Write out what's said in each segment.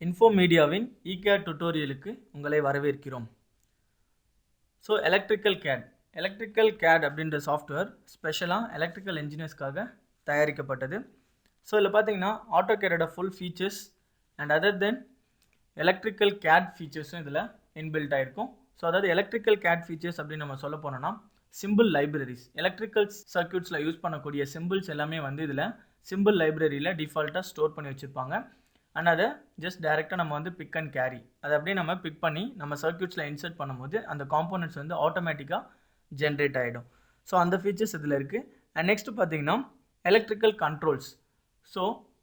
இன்ஃபோமீடியாவின் இCAD டுட்டோரியலுக்கு உங்களை வரவேற்கிறோம். ஸோ எலக்ட்ரிக்கல் கேட் அப்படின்ற சாஃப்ட்வேர் ஸ்பெஷலாக எலக்ட்ரிக்கல் இன்ஜினியர்ஸ்க்காக தயாரிக்கப்பட்டது. ஸோ இதில் பார்த்தீங்கன்னா ஆட்டோகேடோட full features and other then electrical CAD ஃபீச்சர்ஸும் இதில் இன்பில்ட் ஆகிருக்கும். ஸோ அதாவது எலக்ட்ரிக்கல் கேட் ஃபீச்சர்ஸ் அப்படின்னு நம்ம சொல்ல போனோம்னா சிம்பிள் லைப்ரரிஸ், எலக்ட்ரிக்கல் சர்க்யூட்ஸில் யூஸ் பண்ணக்கூடிய சிம்பிள்ஸ் எல்லாமே வந்து இதில் சிம்பிள் லைப்ரரியில் டிஃபால்ட்டாக ஸ்டோர் பண்ணி வச்சுருப்பாங்க. அண்ட் அதை ஜஸ்ட் டைரெக்டாக நம்ம வந்து பிக் அண்ட் கேரி, அதை அப்படியே நம்ம பிக் பண்ணி நம்ம சர்க்யூட்ஸில் இன்சர்ட் பண்ணும்போது அந்த காம்போனன்ட்ஸ் வந்து ஆட்டோமேட்டிக்காக ஜென்ரேட் ஆகிடும். ஸோ அந்த ஃபீச்சர்ஸ் இதில் இருக்குது. அண்ட் நெக்ஸ்ட் பார்த்தீங்கன்னா எலக்ட்ரிக்கல் கண்ட்ரோல்ஸ். ஸோ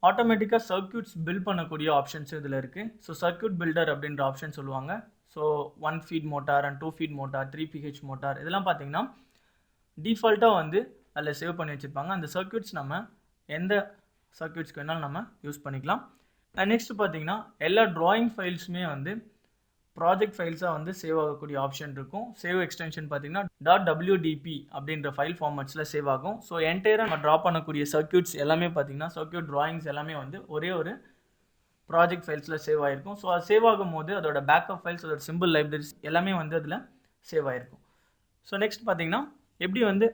ஆட்டோமேட்டிக்காக சர்க்யூட்ஸ் பில்ட் பண்ணக்கூடிய ஆப்ஷன்ஸ் இதில் இருக்குது. ஸோ சர்க்யூட் பில்டர் அப்படின்ற ஆப்ஷன் சொல்லுவாங்க. So 1 feed motor and 2 feed motor, 3 pH motor, இதெல்லாம் பார்த்தீங்கன்னா டிஃபால்ட்டாக வந்து அதில் சேவ் பண்ணி வச்சுருப்பாங்க. அந்த சர்க்யூட்ஸ் நம்ம எந்த சர்க்யூட்ஸ்க்கு வேணாலும் நம்ம யூஸ் பண்ணிக்கலாம். அண்ட் நெக்ஸ்ட் பார்த்தீங்கன்னா எல்லா ட்ராயிங் ஃபைல்ஸுமே வந்து ப்ராஜெக்ட் ஃபைல்ஸாக வந்து சேவ் ஆகக்கூடிய ஆப்ஷன் இருக்கும். சேவ் எக்ஸ்டென்ஷன் பார்த்தீங்கன்னா .wdp அப்படின்ற ஃபைல் ஃபார்மேட்ஸில் சேவ் ஆகும். ஸோ என்டையராக நம்ம ட்ரா பண்ணக்கூடிய சர்க்யூட்ஸ் எல்லாமே பார்த்தீங்கன்னா சர்க்யூட் ட்ராயிங்ஸ் எல்லாமே வந்து ஒரே ஒரு ப்ராஜெக்ட் ஃபைல்ஸில் சேவ் ஆகிருக்கும். ஸோ அது சேவ் ஆகும் போது அதோட பேக்கப் ஃபைல்ஸ், அதோட சிம்பிள் லைப்ரரிஸ் எல்லாமே வந்து அதில் சேவ் ஆகிருக்கும். ஸோ நெக்ஸ்ட் பார்த்தீங்கன்னா எப்படி வந்து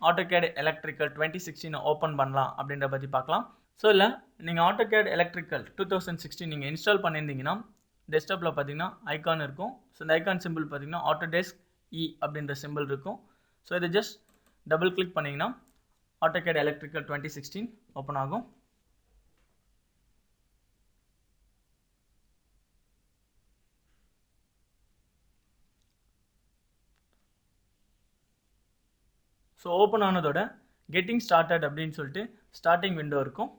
AutoCAD எலக்ட்ரிக்கல் 2016 ஓப்பன் பண்ணலாம் அப்படின்ற பற்றி பார்க்கலாம். ஸோ இல்லை நீங்கள் AutoCAD எலக்ட்ரிக்கல் 2016 நீங்கள் இன்ஸ்டால் பண்ணியிருந்தீங்கன்னா டெஸ்க்டாப்பில் பார்த்தீங்கன்னா ஐக்கான் இருக்கும். ஸோ இந்த ஐக்கான் சிம்பிள் பார்த்தீங்கன்னா Autodesk E அப்படின்ற சிம்பிள் இருக்கும். ஸோ இதை ஜஸ்ட் டபுள் கிளிக் பண்ணிங்கன்னா AutoCAD எலக்ட்ரிக்கல் 2016 ஓப்பன் ஆகும். ஸோ ஓப்பன் ஆனதோட கெட்டிங் ஸ்டார்டட் அப்படின்னு சொல்லிட்டு ஸ்டார்டிங் விண்டோ இருக்கும்.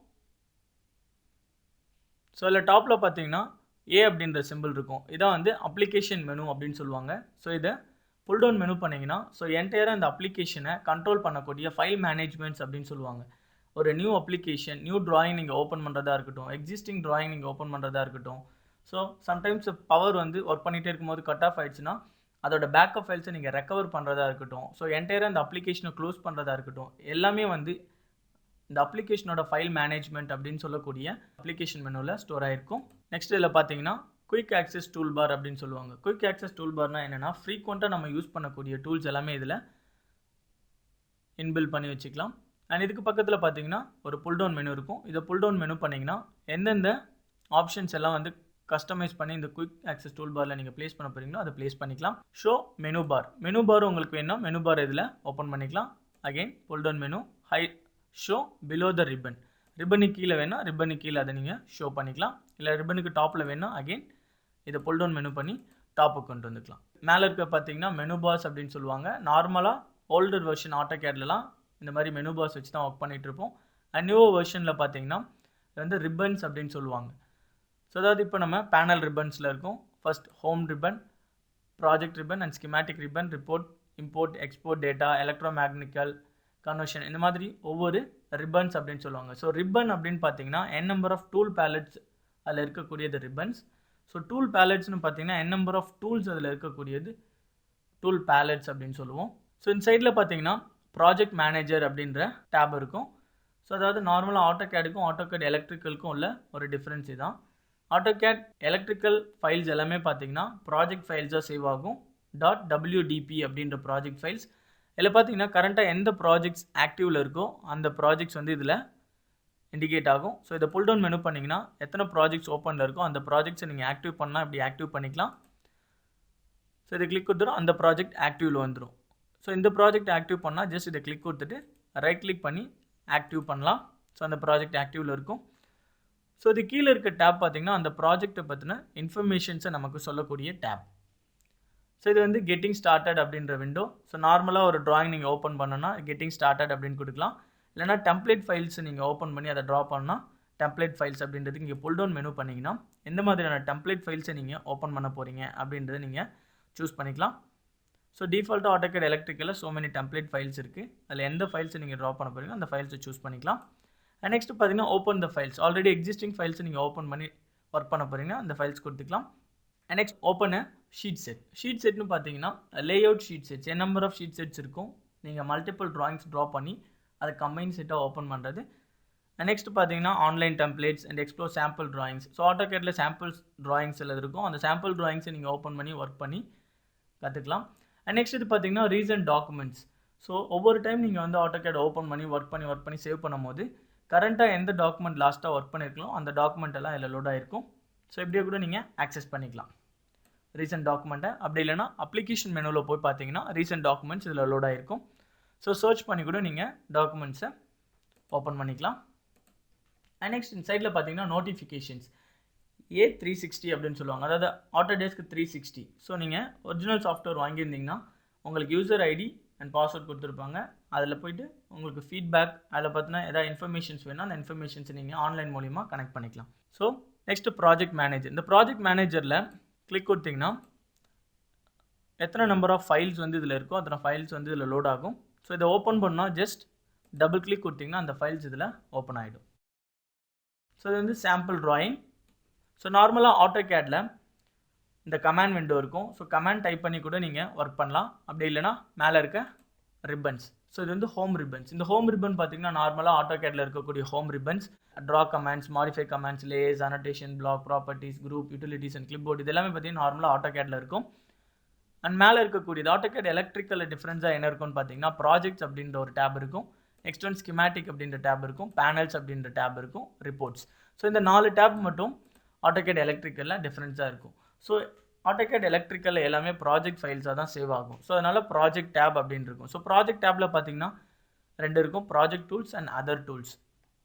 ஸோ இதில் டாப்பில் பார்த்தீங்கன்னா ஏ அப்படின்ற சிம்பிள் இருக்கும். இதான் வந்து அப்ளிகேஷன் மெனு அப்படின்னு சொல்லுவாங்க. ஸோ இதை புல் டவுன் மெனு பண்ணிங்கன்னா ஸோ என்டையராக இந்த அப்ளிகேஷனை கண்ட்ரோல் பண்ணக்கூடிய ஃபைல் மேனேஜ்மெண்ட்ஸ் அப்படின்னு சொல்லுவாங்க. ஒரு நியூ அப்ளிகேஷன், நியூ ட்ராயிங் நீங்கள் ஓப்பன் பண்ணுறதா இருக்கட்டும், எக்ஸிஸ்டிங் ட்ராயிங் நீங்கள் ஓப்பன் பண்ணுறதா இருக்கட்டும். ஸோ சம்டைம்ஸ் பவர் வந்து ஒர்க் பண்ணிகிட்டே இருக்கும்போது கட் ஆஃப் ஆயிடுச்சுன்னா அதோட பேக்கப் ஃபைல்ஸை நீங்கள் ரெக்கவர் பண்ணுறதா இருக்கட்டும், ஸோ என்டையராக இந்த அப்ளிகேஷனை க்ளோஸ் பண்ணுறதா இருக்கட்டும், எல்லாமே வந்து இந்த அப்ளிகேஷனோட ஃபைல் மேனேஜ்மெண்ட் அப்படின்னு சொல்லக்கூடிய அப்ளிகேஷன் மெனுவில் ஸ்டோர் ஆகிருக்கும். நெக்ஸ்ட் இதில் பார்த்தீங்கன்னா குயிக் ஆக்சஸ் டூல் பார் அப்படின்னு சொல்லுவாங்க. குயிக் ஆக்சஸ் டூல் பார்னா என்னென்னா ஃப்ரீக்வெண்ட்டாக நம்ம யூஸ் பண்ணக்கூடிய டூல்ஸ் எல்லாமே இதில் இன்பில்ட் பண்ணி வச்சுக்கலாம். அண்ட் இதுக்கு பக்கத்தில் பார்த்தீங்கன்னா ஒரு புல் டவுன் மெனு இருக்கும். இதை புல் டவுன் மெனு பண்ணிங்கன்னா எந்தெந்த ஆப்ஷன்ஸ் எல்லாம் வந்து கஸ்டமைஸ் பண்ணி இந்த குயிக் ஆக்சஸ் டூல் பாரில் நீங்கள் ப்ளேஸ் பண்ண போகிறீங்களோ அதை ப்ளேஸ் பண்ணிக்கலாம். ஷோ மெனு பார் உங்களுக்கு வேணும்னா மெனு பார் இதில் ஓப்பன் பண்ணிக்கலாம். Again pull down menu, show below the ரிப்பனுக்கு கீழே வேணால் ரிப்பனுக்கு கீழே அதை நீங்கள் ஷோ பண்ணிக்கலாம். இல்லை ரிப்பனுக்கு டாப்பில் வேணால் அகெயின் இதை புல் டவுன் மெனு பண்ணி டாப்புக்கு கொண்டு வந்துக்கலாம். மேலே இருக்க பார்த்தீங்கன்னா மெனு பார்ஸ் அப்படின்னு சொல்லுவாங்க. நார்மலாக ஓல்டர் வெர்ஷன் AutoCADலாம் இந்த மாதிரி மெனு பார்ஸ் வச்சு தான் ஒர்க் பண்ணிகிட்டு இருப்போம். அண்ட் நியூ வெர்ஷனில் பார்த்தீங்கன்னா இது வந்து ரிப்பன்ஸ் அப்படின்னு சொல்லுவாங்க. ஸோ அதாவது இப்போ நம்ம பேனல் ரிப்பன்ஸில் இருக்கும். First home ribbon, project ribbon and schematic ribbon, report, import, export data, electromechanical conversion, இந்த மாதிரி ஒவ்வொரு ரிப்பன்ஸ் அப்படின்னு சொல்லுவாங்க. ஸோ ரிப்பன் அப்படின்னு பார்த்தீங்கன்னா நம்பர் ஆஃப் டூல் பேலட்ஸ் அதில் இருக்கக்கூடியது ரிப்பன்ஸ். ஸோ டூல் பேலட்ஸ்னு பார்த்தீங்கன்னா நம்பர் ஆஃப் டூல்ஸ் அதில் இருக்கக்கூடியது டூல் பேலட்ஸ் அப்படின்னு சொல்லுவோம். ஸோ இந்த சைடில் பார்த்தீங்கன்னா ப்ராஜெக்ட் மேனேஜர் அப்படின்ற டேப் இருக்கும். ஸோ அதாவது நார்மலாக AutoCADக்கும் AutoCAD எலக்ட்ரிக்கலுக்கும் உள்ள ஒரு டிஃப்ரென்ஸ் இதுதான். AutoCAD எலக்ட்ரிக்கல் ஃபைல்ஸ் எல்லாமே பார்த்தீங்கன்னா ப்ராஜெக்ட் ஃபைல்ஸாக சேவ் ஆகும். .wdp அப்படின்ற ப்ராஜெக்ட் ஃபைல்ஸ். இதில் பார்த்தீங்கன்னா கரண்ட்டாக எந்த ப்ராஜெக்ட்ஸ் ஆக்டிவில் இருக்கோ அந்த ப்ராஜெக்ட்ஸ் வந்து இதில் இண்டிகேட் ஆகும். ஸோ இதை புல் டவுன் மெனு பண்ணிங்கன்னா எத்தனை ப்ராஜெக்ட்ஸ் ஓப்பனில் இருக்கோ அந்த ப்ராஜெக்ட்ஸை நீங்கள் ஆக்டிவ் பண்ணால் இப்படி ஆக்டிவ் பண்ணிக்கலாம். ஸோ இதை கிளிக் கொடுத்துரும், அந்த ப்ராஜெக்ட் ஆக்டிவில் வந்துடும். ஸோ இந்த ப்ராஜெக்ட் ஆக்டிவ் பண்ணால் ஜஸ்ட் இதை கிளிக் கொடுத்துட்டு ரைட் கிளிக் பண்ணி ஆக்டிவ் பண்ணலாம். ஸோ அந்த ப்ராஜெக்ட் ஆக்டிவில் இருக்கும். ஸோ இது கீழே இருக்க டேப் பார்த்தீங்கன்னா அந்த ப்ராஜெக்டை பற்றின இன்ஃபர்மேஷன்ஸை நமக்கு சொல்லக்கூடிய டேப். ஸோ இது வந்து கெட்டிங் ஸ்டார்டட் அப்படின்ற விண்டோ. ஸோ நார்மலாக ஒரு ட்ராயிங் நீங்கள் ஓப்பன் பண்ணோன்னா கெட்டிங் ஸ்டார்டட் அப்படின்னு கொடுக்கலாம். இல்லைனா டெம்ப்ளேட் ஃபைல்ஸ் நீங்கள் ஓப்பன் பண்ணி அதை ட்ரா பண்ணால் டெம்ப்ளேட் ஃபைல்ஸ் அப்படின்றதுக்கு இங்கே புல் டவுன் மெனு பண்ணிங்கன்னா எந்த மாதிரியான டெம்ப்ளேட் ஃபைல்ஸை நீங்கள் ஓப்பன் பண்ண போகிறீங்க அப்படின்றத நீங்கள் சூஸ் பண்ணிக்கலாம். ஸோ டிஃபால்ட்டாக AutoCAD எலக்ட்ரிக்கலில் ஸோ மெனி டெம்ப்ளேட் ஃபைல்ஸ் இருக்குது. அதில் எந்த ஃபைல்ஸை நீங்கள் ட்ரா பண்ண போகிறீங்களோ அந்த ஃபைல்ஸை சூஸ் பண்ணிக்கலாம். அண்ட் நெக்ஸ்ட் பார்த்தீங்கன்னா open the files. Already existing ஃபைல்ஸை நீங்கள் ஓப்பன் பண்ணி ஒர்க் பண்ண போகிறீங்கன்னா அந்த ஃபைல்ஸ் கொடுத்துக்கலாம். அண்ட் நெக்ஸ்ட் ஓப்பன் ஷீட் செட்னு பார்த்தீங்கன்னா layout sheet sets, number of sheet sets இருக்கும். நீங்கள் மல்டிபிள் ட்ராயிங்ஸ் ட்ரா பண்ணி அதை கம்பைன் செட்டாக ஓப்பன் பண்ணுறது. நெக்ஸ்ட் பார்த்தீங்கன்னா online templates and explore sample drawings. So ஆட்டோகேட்ல சாம்பிள்ஸ் ட்ராயிங்ஸ் எல்லாம் இருக்கும். அந்த சாம்பிள் ட்ராயிங்ஸை நீங்கள் ஓப்பன் பண்ணி ஒர்க் பண்ணி கற்றுக்கலாம். அண்ட் நெக்ஸ்ட் இது பார்த்தீங்கன்னா ரீசன்ட் டாக்குமெண்ட்ஸ். ஸோ ஒவ்வொரு டைம் நீங்கள் வந்து ஆட்டோகேட் ஓப்பன் பண்ணி ஒர்க் பண்ணி சேவ் பண்ணும்போது கரண்ட்டாக எந்த டாக்குமெண்ட் லாஸ்ட்டாக ஒர்க் பண்ணியிருக்கலாம் அந்த டாக்குமெண்ட் எல்லாம் இதில் லோட் ஆகிருக்கும். ஸோ இப்படியே கூட நீங்கள் ஆக்சஸ் பண்ணிக்கலாம் ரீசன்ட் டாக்குமெண்ட்டை. அப்படி இல்லைனா அப்ளிகேஷன் மெனுவில் போய் பார்த்தீங்கன்னா ரீசன்ட் டாக்குமெண்ட்ஸ் இதில் லோட் ஆகிருக்கும். ஸோ சர்ச் பண்ணி கூட நீங்கள் டாக்குமெண்ட்ஸை ஓப்பன் பண்ணிக்கலாம். அண்ட் நெக்ஸ்ட் இந்த சைடில் பார்த்தீங்கன்னா நோட்டிஃபிகேஷன்ஸ் A360 அப்படின்னு சொல்லுவாங்க, அதாவது ஆட்டோடெஸ்க் 360. ஸோ நீங்கள் ஒரிஜினல் சாஃப்ட்வேர் வாங்கியிருந்தீங்கன்னா உங்களுக்கு யூசர் ஐடி அண்ட் பாஸ்வேர்ட் கொடுத்துருப்பாங்க. அதில் போய்ட்டு உங்களுக்கு ஃபீட்பேக் அதில் பார்த்தீங்கன்னா எதாவது இன்ஃபர்மேஷன்ஸ் வேணும், அந்த இன்ஃபர்மேஷன்ஸை நீங்கள் ஆன்லைன் மூலிமா கனெக்ட் பண்ணிக்கலாம். So next project manager. இந்த ப்ராஜெக்ட் மேனேஜரில் கிளிக் கொடுத்தீங்கன்னா எத்தனை நம்பர் ஆஃப் ஃபைல்ஸ் வந்து இதில் இருக்கோ அத்தனை ஃபைல்ஸ் வந்து இதில் லோட் ஆகும். ஸோ இதை ஓப்பன் பண்ணால் ஜஸ்ட் டபுள் கிளிக் கொடுத்தீங்கன்னா அந்த ஃபைல்ஸ் இதில் ஓப்பன் ஆகிடும். ஸோ இது வந்து சாம்பிள் ட்ராயிங். ஸோ நார்மலாக ஆட்டோகேடில் இந்த கமாண்ட் விண்டோ இருக்கும். ஸோ கமாண்ட் டைப் பண்ணி கூட நீங்கள் ஒர்க் பண்ணலாம். அப்படி இல்லைனா மேலே இருக்க ரிப்பன்ஸ். ஸோ இது வந்து ஹோம் ரிப்பன்ஸ். இந்த ஹோம் ரிப்பன் பார்த்தீங்கன்னா நார்மலாக ஆட்டோகேடில் இருக்கக்கூடிய home ribbons draw commands, modify commands, layers, annotation, block, properties, group, utilities and clipboard இது எல்லாமே பார்த்தீங்கன்னா நார்மலாக ஆட்டோகேடில் இருக்கும். அண்ட் மேலே இருக்கக்கூடியது ஆட்டோகேட் எலக்ட்ரிக்கல் டிஃப்ரென்ஸாக என்ன இருக்குன்னு பார்த்தீங்கன்னா ப்ராஜெக்ட்ஸ் அப்படின்ற ஒரு டேப் இருக்கும். நெக்ஸ்ட் ஒன் ஸ்கிமேட்டிக் அப்படின்ற டேப் இருக்கும், பேனல்ஸ் அப்படின்ற டேப் இருக்கும், ரிப்போர்ட்ஸ். ஸோ இந்த 4 டேப் மட்டும் ஆட்டோகேட் எலக்ட்ரிக்கலில் டிஃப்ரென்ஸாக இருக்கும். ஸோ ஆட்டோகேட் எலக்ட்ரிக்கலில் எல்லாமே ப்ராஜெக்ட் ஃபைல்ஸாக தான் சேவ் ஆகும். ஸோ அதனால் ப்ராஜெக்ட் டேப் அப்படின்னு இருக்கும். ஸோ ப்ராஜெக்ட் டேப்பில் பார்த்தீங்கன்னா 2 இருக்கும், project tools and other tools.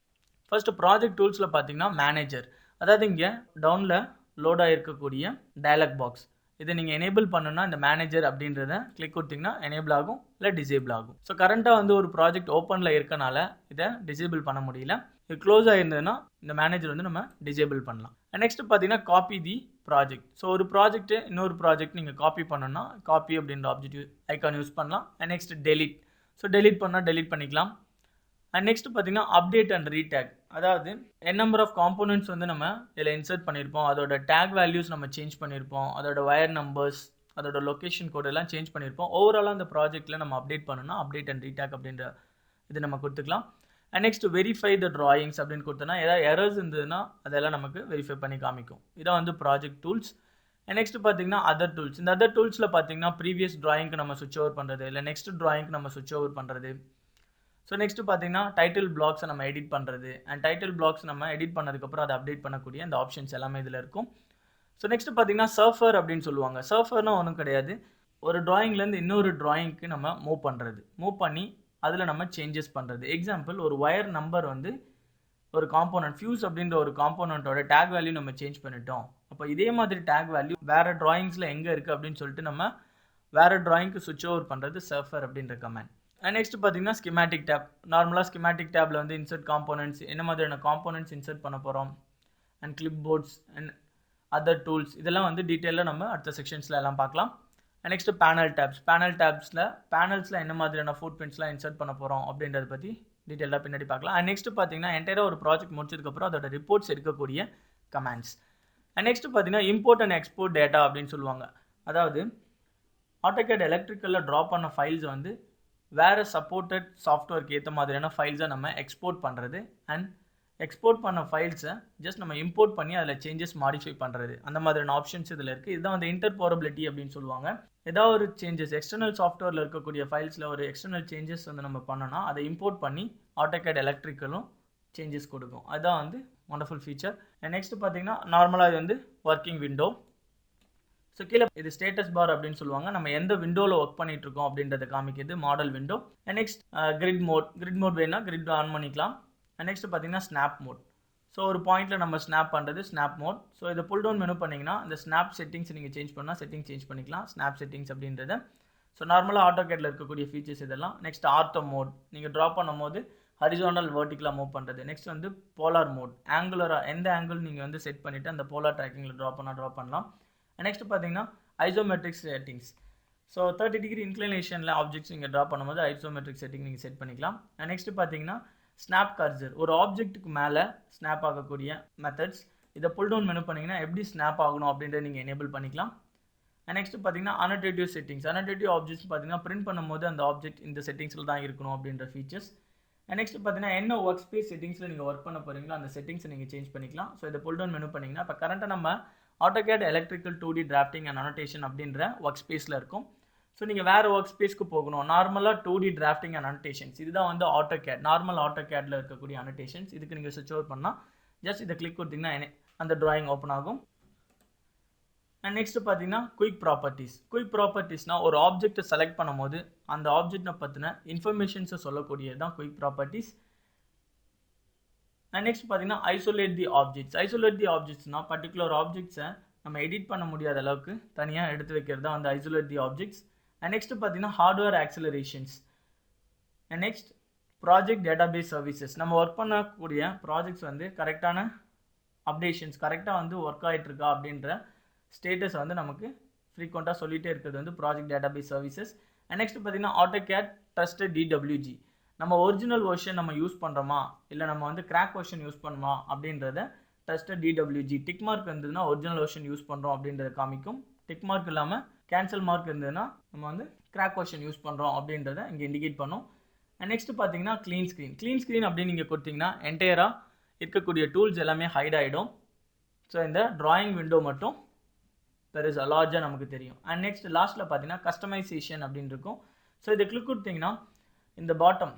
First project டூல்ஸில் பார்த்தீங்கன்னா மேனேஜர், அதாவது இங்கே டவுனில் லோட் ஆகிருக்கக்கூடிய டயலாக் பாக்ஸ். இதை நீங்கள் எனேபிள் பண்ணணும்னா இந்த மேனேஜர் அப்படின்றத கிளிக் கொடுத்தீங்கன்னா எனேபிள் ஆகும், இல்லை டிசேபிள் ஆகும். ஸோ கரண்ட்டாக வந்து ஒரு ப்ராஜெக்ட் ஓப்பனில் இருக்கனால இதை டிசேபிள் பண்ண முடியல. இது க்ளோஸ் ஆகிருந்ததுன்னா இந்த மேனேஜர் வந்து நம்ம டிசேபிள் பண்ணலாம். நெக்ஸ்ட் பார்த்தீங்கன்னா காப்பி தி ப்ராஜெக்ட். ஸோ ஒரு ப்ராஜெக்ட்டு இன்னொரு ப்ராஜெக்ட் நீங்கள் காப்பி பண்ணணும்னா காப்பி அப்படின்ற ஆப்ஜெக்ட் ஐக்கான் யூஸ் பண்ணலாம். And next delete. So delete பண்ணால் டெலிட் பண்ணிக்கலாம். அண்ட் நெக்ஸ்ட் பார்த்தீங்கன்னா அப்டேட் அண்ட் ரீடேக், அதாவது நம்பர் ஆஃப் காம்போனன்ட்ஸ் வந்து நம்ம இதில் இன்சர்ட் பண்ணியிருப்போம், அதோட டேக் வேல்யூஸ் நம்ம சேஞ்ச் பண்ணியிருப்போம், அதோட வயர் நம்பர்ஸ், அதோட லொக்கேஷன் கோட் எல்லாம் சேஞ்ச் பண்ணியிருப்போம். ஓவராலாக அந்த ப்ராஜெக்ட்டில் நம்ம அப்டேட் பண்ணணும்னா அப்டேட் அண்ட் ரீடேக் அப்படின்ற இது நம்ம கொடுத்துக்கலாம். And next verify the drawings அப்படின்னு கொடுத்தோன்னா ஏதாவது எரர்ஸ் இருந்ததுன்னா அதெல்லாம் நமக்கு வெரிஃபை பண்ணி காமிக்கும். இதான் வந்து ப்ராஜெக்ட் டூல்ஸ். அண்ட் நெக்ஸ்ட் பார்த்தீங்கன்னா அதர் டூல்ஸ். இந்த அதர் டூல்ஸில் பார்த்தீங்கன்னா ப்ரீவியஸ் ட்ராயிங்க்கு நம்ம சுவிட்ச் ஓவர் பண்ணுறது, இல்லை நெக்ஸ்ட் ட்ராயிங்க்கு நம்ம சுவிட்ச் ஓவர் பண்ணுறது. ஸோ நெக்ஸ்ட் பார்த்தீங்கன்னா டைட்டில் பிளாக்ஸை நம்ம எடிட் பண்ணுறது. அண்ட் டைட்டில் பிளாக்ஸ் நம்ம எடிட் பண்ணதுக்கப்புறம் அதை அப்டேட் பண்ணக்கூடிய அந்த ஆப்ஷன்ஸ் எல்லாமே இதில் இருக்கும். ஸோ நெக்ஸ்ட் பார்த்தீங்கன்னா சர்ஃபர் அப்படின்னு சொல்லுவாங்க. சர்ஃபர்னால் ஒன்றும் கிடையாது, ஒரு ட்ராயிங்லேருந்து இன்னொரு ட்ராயிங்க்கு நம்ம மூவ் பண்ணி அதில் நம்ம சேஞ்சஸ் பண்ணுறது. எக்ஸாம்பிள், ஒரு ஒயர் நம்பர் வந்து ஒரு காம்போனன்ட் ஃபியூஸ் அப்படின்ற ஒரு காம்போனண்ட்டோட டேக் வேல்யூ நம்ம சேஞ்ச் பண்ணிட்டோம். அப்போ இதே மாதிரி டேக் வேல்யூ வேறு ட்ராயிங்ஸில் எங்கே இருக்குது அப்படின்னு சொல்லிட்டு நம்ம வேறு ட்ராயிங்க்கு சுவிட்ச் ஓவர் பண்ணுறது சர்ஃபர் அப்படின்ற கமெண்ட். அண்ட் நெக்ஸ்ட் பார்த்தீங்கன்னா ஸ்கிமேட்டிக் டேப். நார்மலாக ஸ்கிமேட்டிக் டேப்பில் வந்து இன்சர்ட் காம்போனன்ட்ஸ், என்ன மாதிரியான காம்போனன்ட்ஸ் இன்சர்ட் பண்ண போகிறோம், and clip boards and other tools இதெல்லாம் வந்து டீட்டெயிலாக நம்ம அடுத்த செக்ஷன்ஸில் எல்லாம் பார்க்கலாம். And next panel tabs. பேனல்ஸில் என்ன மாதிரியான ஃபுட் பிரிண்ட்ஸ்லாம் இன்சர்ட் பண்ண போகிறோம் அப்படின்றத பற்றி டீட்டெயிலாக பின்னாடி பார்க்கலாம். அண்ட் நெக்ஸ்ட் பார்த்தீங்கன்னா என்டையராக ஒரு ப்ராஜெக்ட் முடிச்சதுக்கப்புறம் அதோட ரிப்போர்ட்ஸ் எடுக்கக்கூடிய கமெண்ட்ஸ். அண்ட் நெக்ஸ்ட் பார்த்தீங்கன்னா இம்போர்ட் அண்ட் எக்ஸ்போர்ட் டேட்டா அப்படின்னு சொல்லுவாங்க. அதாவது ஆட்டோகேட் எலக்ட்ரிக்கலில் ட்ரா பண்ண ஃபைல்ஸ் வந்து வேறு சப்போர்ட்டட் சாஃப்ட்வேருக்கு ஏற்ற மாதிரியான ஃபைல்ஸை நம்ம எக்ஸ்போர்ட் பண்ணுறது. அண்ட் எக்ஸ்போர்ட் பண்ண ஃபைல்ஸை ஜஸ்ட் நம்ம இம்போர்ட் பண்ணி அதில் சேஞ்சஸ் மாடிஃபை பண்ணுறது, அந்த மாதிரியான ஆப்ஷன்ஸ் இதில் இருக்குது. இதுதான் வந்து இன்டர்போரபிலிட்டி அப்படின்னு சொல்லுவாங்க. ஏதாவது ஒரு சேஞ்சஸ் எக்ஸ்டர்னல் சாஃப்ட்வேரில் இருக்கக்கூடிய ஃபைல்ஸில் ஒரு எக்ஸ்டர்னல் சேஞ்சஸ் வந்து நம்ம பண்ணோன்னா அதை இம்போர்ட் பண்ணி ஆட்டோகேட் எலக்ட்ரிக்கலும் சேஞ்சஸ் கொடுக்கும். அதுதான் வந்து வண்டர்ஃபுல் ஃபீச்சர். அண்ட் நெக்ஸ்ட் பார்த்தீங்கன்னா நார்மலாக இது வந்து ஒர்க்கிங் விண்டோ. ஸோ கீழே இது ஸ்டேட்டஸ் பார் அப்படின்னு சொல்லுவாங்க. நம்ம எந்த விண்டோவில் ஒர்க் பண்ணிட்டு இருக்கோம் அப்படின்றத காமிக்கிறது model window. Next grid mode வேணும்னா கிரிட் ஆன் பண்ணிக்கலாம். நெக்ஸ்ட் பார்த்தீங்கன்னா ஸ்னாப் மோட். ஸோ ஒரு பாயிண்ட்டில் நம்ம ஸ்னாப் பண்ணுறது ஸ்னாப் மோட். ஸோ இதை புல் டவுன் மெனு பண்ணிங்கன்னா இந்த ஸ்னாப் செட்டிங்ஸ் நீங்கள் சேஞ்ச் பண்ணால் செட்டிங் சேஞ்ச் பண்ணிக்கலாம், ஸ்னாப் செட்டிங்ஸ் அப்படின்றத. ஸோ நார்மலாக ஆட்டோகேட்டில் இருக்கக்கூடிய ஃபீச்சர்ஸ் இதெல்லாம். நெக்ஸ்ட் ஆர்த்தோ மோட், நீங்கள் ட்ரா பண்ணும்போது ஹரிசாண்டல் வெர்டிக்கலாக மூவ் பண்ணுறது. நெக்ஸ்ட் வந்து போலார் மோட், ஆங்குலராக எந்த ஆங்கிள் நீங்கள் வந்து செட் பண்ணிவிட்டு அந்த போலார் ட்ராக்கிங்கில் ட்ரா பண்ணலாம். நெக்ஸ்ட் பார்த்தீங்கன்னா ஐசோமெட்ரிக் செட்டிங்ஸ். ஸோ 30 டிகிரி இன்க்ளினேஷனில் ஆப்ஜெக்ட்ஸ் நீங்கள் ட்ரா பண்ணும்போது ஐசோமெட்ரிக் செட்டிங் நீங்கள் செட் பண்ணிக்கலாம். நெக்ஸ்ட் பார்த்தீங்கன்னா ஸ்னாப் கர்சர், ஒரு ஆப்ஜெக்ட்டுக்கு மேலே ஸ்னாப் ஆகக்கூடிய மெத்தட்ஸ். இதை புல் டவுன் மெனு பண்ணிங்கன்னா எப்படி ஸ்னாப் ஆகணும் அப்படின்றத நீங்கள் எனேபிள் பண்ணிக்கலாம். நெக்ஸ்ட் பார்த்தீங்கன்னா அனோட்டேட்டிவ் செட்டிங்ஸ். அனோட்டேட்டிவ் ஆப்ஜெக்ட்ஸ் பார்த்தீங்கன்னா பிரிண்ட் பண்ணும்போது அந்த ஆப்ஜெக்ட் இந்த செட்டிங்ஸில் தான் இருக்கணும் அப்படின்ற ஃபீச்சர்ஸ். நெக்ஸ்ட் பார்த்தீங்கன்னா என்ன ஒர்க் ஸ்பேஸ் செட்டிங்ஸில் நீங்கள் ஒர்க் பண்ண போகிறீங்களோ அந்த செட்டிங்ஸை நீங்கள் சேஞ்ச் பண்ணிக்கலாம். ஸோ இதை புல் டவுன் மெனு பண்ணிங்கன்னா இப்போ கரண்ட்டாக நம்ம AutoCAD electrical 2D drafting and annotation அப்படின்ற ஒர்க் ஸ்பேஸில் இருக்கும். ஸோ நீங்கள் வேறு ஒர்க் ஸ்பேஸ்க்கு போகணும். நார்மலாக 2D டிராஃப்டிங் அண்ட் அனோட்டேஷன்ஸ் இதுதான் வந்து AutoCAD நார்மல் AutoCADல இருக்கக்கூடிய அனோட்டேஷன்ஸ். இதுக்கு நீங்கள் ஸ்விட்ச் ஓவர் பண்ணால் ஜஸ்ட் இதை கிளிக் கொடுத்தீங்கன்னா அந்த டிராயிங் ஓப்பன் ஆகும். அண்ட் நெக்ஸ்ட் பார்த்தீங்கன்னா குயிக் ப்ராப்பர்ட்டிஸ்னால் ஒரு ஆப்ஜெக்ட்டை செலக்ட் பண்ணும்போது அந்த ஆப்ஜெக்ட்டை பற்றின இன்ஃபர்மேஷன்ஸை சொல்லக்கூடியது தான் குயிக் ப்ராப்பர்ட்டிஸ். அண்ட் நெக்ஸ்ட் பார்த்தீங்கன்னா ஐசோலேட் தி ஆப்ஜெக்ட்ஸ்னால் பர்டிகுலர் ஆப்ஜெக்ட்ஸை நம்ம எடிட் பண்ண முடியாத அளவுக்கு தனியாக எடுத்து வைக்கிறது தான் வந்து isolate the objects. And next பார்த்தீங்கன்னா hardware accelerations. And next project database services. நம்ம ஒர்க் பண்ணக்கூடிய ப்ராஜெக்ட்ஸ் வந்து கரெக்டான அப்டேஷன்ஸ் கரெக்டாக வந்து ஒர்க் ஆகிட்டுருக்கா அப்படின்ற ஸ்டேட்டஸ் வந்து நமக்கு ஃப்ரீக்வெண்ட்டாக சொல்லிகிட்டே இருக்கிறது வந்து project database services. And next பார்த்தீங்கன்னா AutoCAD ட்ரஸ்டட் DWG. நம்ம ஒரிஜினல் வெர்ஷன் நம்ம யூஸ் பண்ணுறோமா இல்லை நம்ம வந்து கிராக் வெர்ஷன் யூஸ் பண்ணுமா அப்படின்றத ட்ரஸ்டட் DWG டிக் மார்க் இருந்ததுன்னா ஒரிஜினல் வெர்ஷன் யூஸ் பண்ணுறோம் அப்படின்றத காமிக்கும். டிக் மார்க் இல்லாமல் கேன்சல் மார்க் இருந்ததுன்னா நம்ம வந்து கிராக் வெர்ஷன் யூஸ் பண்ணுறோம் அப்படின்றத இங்கே இண்டிகேட் பண்ணும். அண்ட் நெக்ஸ்ட் பார்த்தீங்கன்னா க்ளீன் ஸ்க்ரீன் அப்படின்னு நீங்கள் கொடுத்தீங்கன்னா என்டையராக இருக்கக்கூடிய டூல்ஸ் எல்லாமே ஹைட் ஆகிடும். ஸோ இந்த டிராயிங் விண்டோ மட்டும் பெருசாக லார்ஜாக நமக்கு தெரியும். அண்ட் நெக்ஸ்ட் லாஸ்ட்டில் பார்த்தீங்கன்னா கஸ்டமைசேஷன் அப்படின்னு இருக்கும். ஸோ இதை கிளிக் கொடுத்தீங்கன்னா இந்த பாட்டம்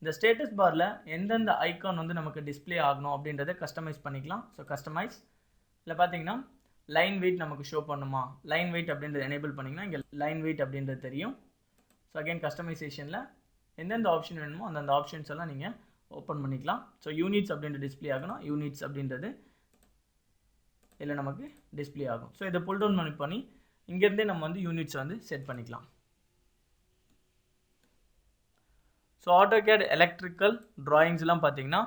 இந்த ஸ்டேட்டஸ் பாரில் எந்தெந்த ஐக்கான் வந்து நமக்கு டிஸ்பிளே ஆகணும் அப்படின்றத கஸ்டமைஸ் பண்ணிக்கலாம். ஸோ கஸ்டமைஸ் இல்லை பார்த்தீங்கன்னா லைன் வெயிட் நமக்கு ஷோ பண்ணுமா, லைன் வெயிட் அப்படின்றத எனேபிள் பண்ணிங்கன்னா இங்கே லைன் வெயிட் அப்படின்றது தெரியும். ஸோ அகைன் கஸ்டமைசேஷனில் எந்தெந்த ஆப்ஷன் வேணுமோ அந்தந்த ஆப்ஷன்ஸ் எல்லாம் நீங்கள் ஓப்பன் பண்ணிக்கலாம். ஸோ யூனிட்ஸ் அப்படின்ற டிஸ்பிளே ஆகணும், யூனிட்ஸ் அப்படின்றது இல்லை நமக்கு டிஸ்பிளே ஆகும். ஸோ இதை புல் டவுன் பண்ணி இங்கேருந்தே நம்ம வந்து யூனிட்ஸ் வந்து செட் பண்ணிக்கலாம். ஸோ AutoCAD எலக்ட்ரிக்கல் ட்ராயிங்ஸ்லாம் பார்த்தீங்கன்னா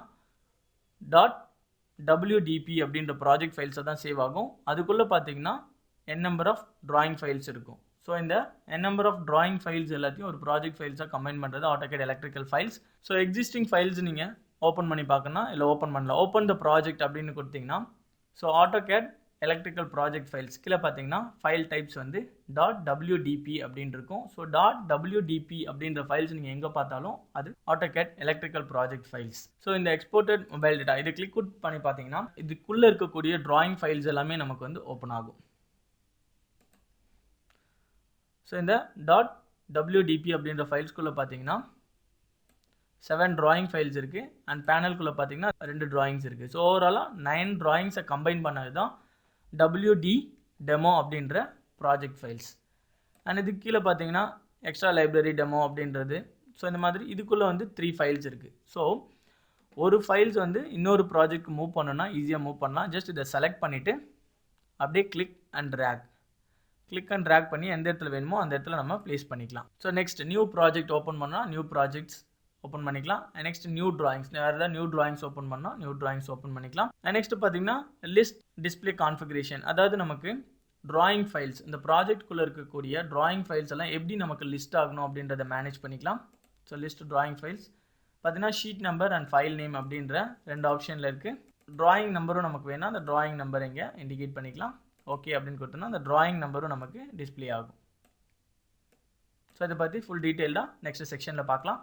.wdp அப்படின்ற ப்ராஜெக்ட் ஃபைல்ஸை தான் சேவ் ஆகும். அதுக்குள்ளே பார்த்தீங்கன்னா நம்பர் ஆஃப் டிராயிங் ஃபைல்ஸ் இருக்கும். ஸோ இந்த நம்பர் ஆஃப் டிராயிங் ஃபைல்ஸ் எல்லாத்தையும் ஒரு ப்ராஜெக்ட் ஃபைல்ஸாக கம்பைன் பண்ணுறது AutoCAD electrical files. So existing files நீங்கள் ஓப்பன் பண்ணி பார்க்கணும் இல்லை ஓப்பன் பண்ணலாம். ஓப்பன் த ப்ராஜெக்ட் அப்படின்னு கொடுத்தீங்கன்னா so AutoCAD electrical project files கீழே பார்த்தீங்கன்னா ஃபைல் டைப்ஸ் வந்து .wdp அப்படின்னு இருக்கும். ஸோ .wdp அப்படின்ற ஃபைல்ஸ் நீங்கள் எங்கே பார்த்தாலும் அது AutoCAD electrical project files. So இந்த எக்ஸ்போர்ட்டட் மொபைல் டேட்டா இதை கிளிக் பண்ணி பார்த்தீங்கன்னா இதுக்குள்ளே இருக்கக்கூடிய டிராயிங் ஃபைல்ஸ் எல்லாமே நமக்கு வந்து ஓப்பன் ஆகும். ஸோ இந்த .wdp அப்படின்ற ஃபைல்ஸ்குள்ளே பார்த்தீங்கன்னா 7 டிராயிங் ஃபைல்ஸ் இருக்குது. அண்ட் பேனல்குள்ளே பார்த்தீங்கன்னா 2 டிராயிங்ஸ் இருக்குது. ஸோ ஓவராலாக 9 டிராயிங்ஸை கம்பைன் பண்ணது தான் WD டெமோ அப்படின்ற ப்ராஜெக்ட் ஃபைல்ஸ். அண்ட் இதுக்கு கீழே பார்த்தீங்கன்னா எக்ஸ்ட்ரா லைப்ரரி டெமோ அப்படின்றது. ஸோ இந்த மாதிரி இதுக்குள்ளே வந்து 3 ஃபைல்ஸ் இருக்குது. ஸோ ஒரு ஃபைல்ஸ் வந்து இன்னொரு ப்ராஜெக்ட்க்கு மூவ் பண்ணணும்னா ஈஸியாக மூவ் பண்ணலாம். ஜஸ்ட் இதை செலக்ட் பண்ணிவிட்டு அப்படியே கிளிக் அண்ட் ட்ராக் பண்ணி எந்த இடத்துல வேணுமோ அந்த இடத்துல நம்ம ப்ளேஸ் பண்ணிக்கலாம். So next new project open பண்ணால் நியூ ப்ராஜெக்ட்ஸ் ஓப்பன் பண்ணிக்கலாம். நெக்ஸ்ட் நியூ டிராயிங்ஸ் வேறு ஏதாவது நியூ டிராயிங்ஸ் ஓப்பன் பண்ணால் நியூ டிராயிங்ஸ் ஓப்பன் பண்ணிக்கலாம். நெக்ஸ்ட் பார்த்தீங்கன்னா லிஸ்ட் டிஸ்பிளே கான்ஃபிகரேஷன், அதாவது நமக்கு டிராயிங் ஃபைல்ஸ் இந்த ப்ராஜெக்ட்குள்ளே இருக்கக்கூடிய டிராயிங் ஃபைல்ஸ் எல்லாம் எப்படி நமக்கு லிஸ்ட் ஆகணும் அப்படின்றத மேனேஜ் பண்ணிக்கலாம். ஸோ லிஸ்ட் டிராயிங் ஃபைல்ஸ் பார்த்தீங்கன்னா sheet number and file name அப்படின்ற 2 ஆப்ஷனில் இருக்குது. டிராயிங் நம்பரும் நமக்கு வேணால் அந்த டிராயிங் நம்பர் இங்கே இண்டிகேட் பண்ணிக்கலாம். ஓகே அப்படின்னு கொடுத்தோன்னா அந்த டிராயிங் நம்பரும் நமக்கு டிஸ்பிளே ஆகும். ஸோ இதை பற்றி ஃபுல் டீட்டெயில்டாக நெக்ஸ்ட் செக்ஷனில் பார்க்கலாம்.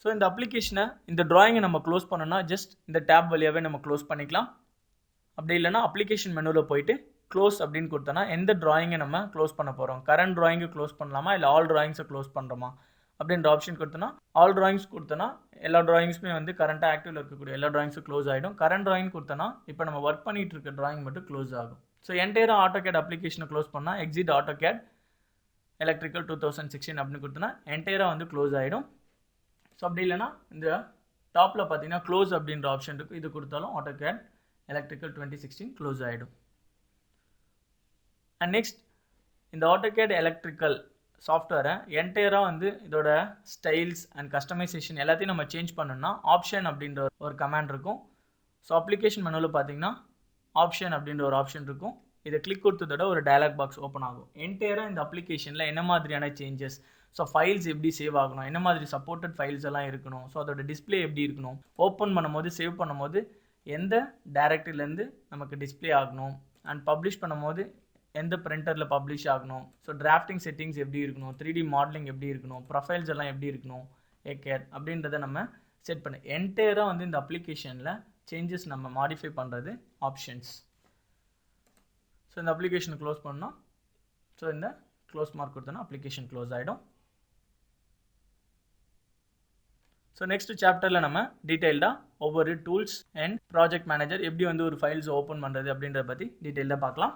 ஸோ இந்த அப்ளிகேஷனை இந்த டிராயிங்கை நம்ம க்ளோஸ் பண்ணோன்னா ஜஸ்ட் இந்த டேப் வழியாகவே நம்ம க்ளோஸ் பண்ணிக்கலாம். அப்படி இல்லைனா அப்ளிகேஷன் மெனுவில் போயிட்டு க்ளோஸ் அப்படின்னு கொடுத்தோன்னா எந்த டிராயிங்கை நம்ம க்ளோஸ் பண்ண போகிறோம், கரண்ட் டிராயிங்கை க்ளோஸ் பண்ணலாமா இல்லை ஆல் டிராயிங்ஸை க்ளோஸ் பண்ணுறோமா அப்படின்ற ஆப்ஷன் கொடுத்தோன்னா ஆல் டிராயிங்ஸ் கொடுத்தோன்னா எல்லா டிராயிங்ஸுமே வந்து கரண்ட்டாக ஆக்டிவில் இருக்கக்கூடிய எல்லா டிராயிங்ஸும் க்ளோஸ் ஆகிடும். கரண்ட் டிராயிங் கொடுத்தோன்னா இப்போ நம்ம ஒர்க் பண்ணிகிட்டு இருக்க டிராயிங் மட்டும் க்ளோஸ் ஆகும். ஸோ என்டையராக AutoCAD அப்ளிகேஷனை க்ளோஸ் பண்ணால் எக்ஸிட் AutoCAD எலக்ட்ரிக்கல் 2016 அப்படின்னு கொடுத்தோன்னா என்டையராக வந்து க்ளோஸ் ஆகிடும். ஸோ அப்படி இல்லைனா இந்த டாப்பில் பார்த்தீங்கன்னா க்ளோஸ் அப்படின்ற ஆப்ஷன் இருக்குது, இது கொடுத்தாலும் AutoCAD எலக்ட்ரிக்கல் 2016 க்ளோஸ் ஆகிடும். அண்ட் நெக்ஸ்ட் இந்த AutoCAD எலக்ட்ரிக்கல் சாஃப்ட்வேரை என்டையராக வந்து இதோட ஸ்டைல்ஸ் அண்ட் கஸ்டமைசேஷன் எல்லாத்தையும் நம்ம சேஞ்ச் பண்ணணும்னா ஆப்ஷன் அப்படின்ற ஒரு கமாண்ட் இருக்கும். ஸோ அப்ளிகேஷன் மெனுவில் பார்த்தீங்கன்னா ஆப்ஷன் அப்படின்ற ஒரு ஆப்ஷன் இருக்கும். இதை கிளிக் கொடுத்ததோட ஒரு டயலாக் பாக்ஸ் ஓப்பன் ஆகும். என்டையராக இந்த அப்ளிகேஷனில் என்ன மாதிரியான சேஞ்சஸ், ஸோ ஃபைல்ஸ் எப்படி சேவ் ஆகணும், என்ன மாதிரி சப்போர்ட்டட் ஃபைல்ஸ் எல்லாம் இருக்கணும், ஸோ அதோட டிஸ்பிளே எப்படி இருக்கணும், ஓப்பன் பண்ணும்போது சேவ் பண்ணும்போது எந்த டைரக்டரிலேருந்து நமக்கு டிஸ்பிளே ஆகணும், அண்ட் பப்ளிஷ் பண்ணும்போது எந்த பிரிண்டரில் பப்ளிஷ் ஆகணும், ஸோ டிராஃப்டிங் செட்டிங்ஸ் எப்படி இருக்கணும், 3D மாடலிங் எப்படி இருக்கணும், ப்ரொஃபைல்ஸ் எல்லாம் எப்படி இருக்கணும், ஏகேஆர் அப்படின்றத நம்ம செட் பண்ணி என்டையராக வந்து இந்த அப்ளிகேஷனில் சேஞ்சஸ் நம்ம மாடிஃபை பண்ணுறது ஆப்ஷன்ஸ். ஸோ இந்த அப்ளிகேஷனை க்ளோஸ் பண்ணோம். ஸோ இந்த க்ளோஸ் மார்க் கொடுத்தோன்னா அப்ளிகேஷன் க்ளோஸ் ஆகிடும். ஸோ நெக்ஸ்ட் சாப்டரில் நம்ம டீட்டெயில்டாக ஒவ்வொரு டூல்ஸ் அண்ட் ப்ராஜெக்ட் மேனேஜர் எப்படி வந்து ஒரு ஃபைல்ஸ் ஓப்பன் பண்ணுறது அப்படின்றத பற்றி டீட்டெயில்டாக பார்க்கலாம்.